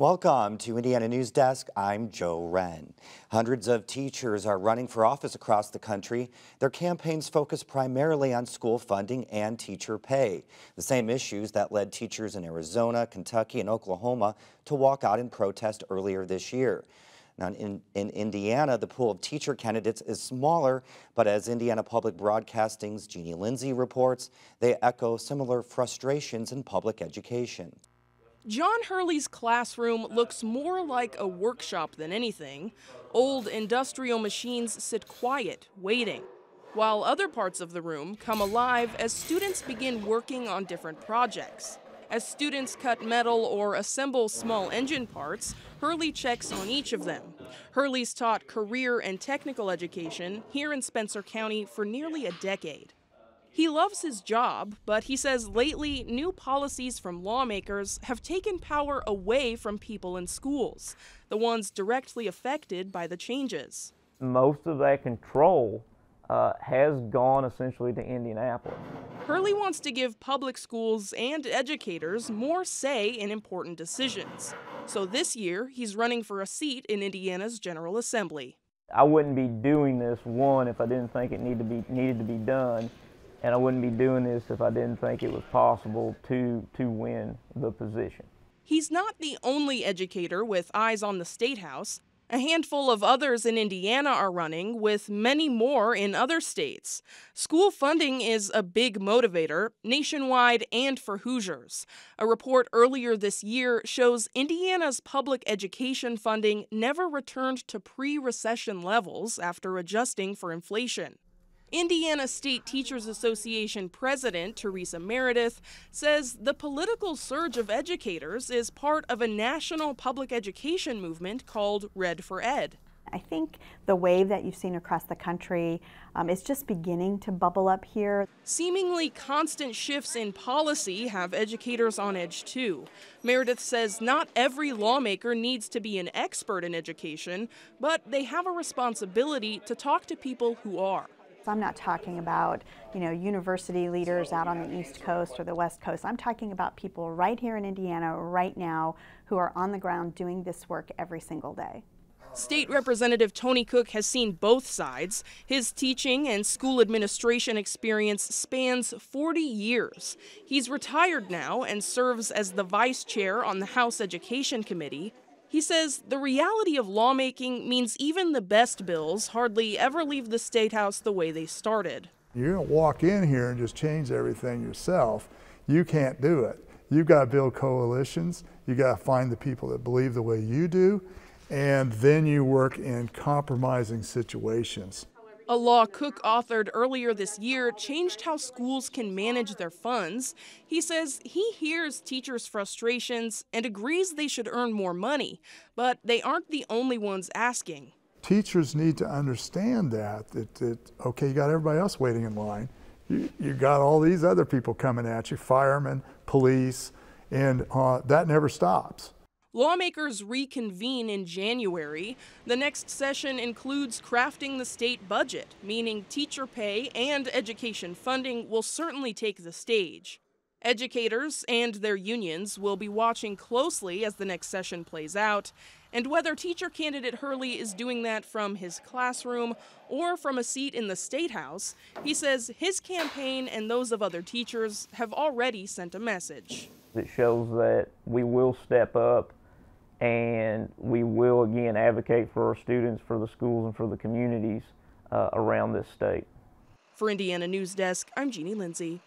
Welcome to Indiana News Desk. I'm Joe Wren. Hundreds of teachers are running for office across the country. Their campaigns focus primarily on school funding and teacher pay, the same issues that led teachers in Arizona, Kentucky, and Oklahoma to walk out in protest earlier this year. Now, in Indiana, the pool of teacher candidates is smaller, but as Indiana Public Broadcasting's Jeannie Lindsay reports, they echo similar frustrations in public education. John Hurley's classroom looks more like a workshop than anything. Old industrial machines sit quiet, waiting, while other parts of the room come alive as students begin working on different projects. As students cut metal or assemble small engine parts, Hurley checks on each of them. Hurley's taught career and technical education here in Spencer County for nearly a decade. He loves his job, but he says lately new policies from lawmakers have taken power away from people in schools, the ones directly affected by the changes. Most of that control has gone essentially to Indianapolis. Hurley wants to give public schools and educators more say in important decisions. So this year, he's running for a seat in Indiana's General Assembly. I wouldn't be doing this, one, if I didn't think it needed to be done. And I wouldn't be doing this if I didn't think it was possible to win the position. He's not the only educator with eyes on the State House. A handful of others in Indiana are running, with many more in other states. School funding is a big motivator, nationwide and for Hoosiers. A report earlier this year shows Indiana's public education funding never returned to pre-recession levels after adjusting for inflation. Indiana State Teachers Association President Teresa Meredith says the political surge of educators is part of a national public education movement called Red for Ed. I think the wave that you've seen across the country is just beginning to bubble up here. Seemingly constant shifts in policy have educators on edge too. Meredith says not every lawmaker needs to be an expert in education, but they have a responsibility to talk to people who are. I'm not talking about, university leaders out on the East Coast or the West Coast. I'm talking about people right here in Indiana right now who are on the ground doing this work every single day. State Representative Tony Cook has seen both sides. His teaching and school administration experience spans 40 years. He's retired now and serves as the vice chair on the House Education Committee. He says the reality of lawmaking means even the best bills hardly ever leave the State House the way they started. You don't walk in here and just change everything yourself. You can't do it. You've got to build coalitions. You got to find the people that believe the way you do, and then you work in compromising situations. A law Cook authored earlier this year changed how schools can manage their funds. He says he hears teachers' frustrations and agrees they should earn more money, but they aren't the only ones asking. Teachers need to understand that okay, you got everybody else waiting in line. You got all these other people coming at you, firemen, police, and that never stops. Lawmakers reconvene in January. The next session includes crafting the state budget, meaning teacher pay and education funding will certainly take the stage. Educators and their unions will be watching closely as the next session plays out, and whether teacher candidate Hurley is doing that from his classroom or from a seat in the State House, he says his campaign and those of other teachers have already sent a message. It shows that we will step up and we will again advocate for our students, for the schools, and for the communities around this state. For Indiana News Desk, I'm Jeannie Lindsay.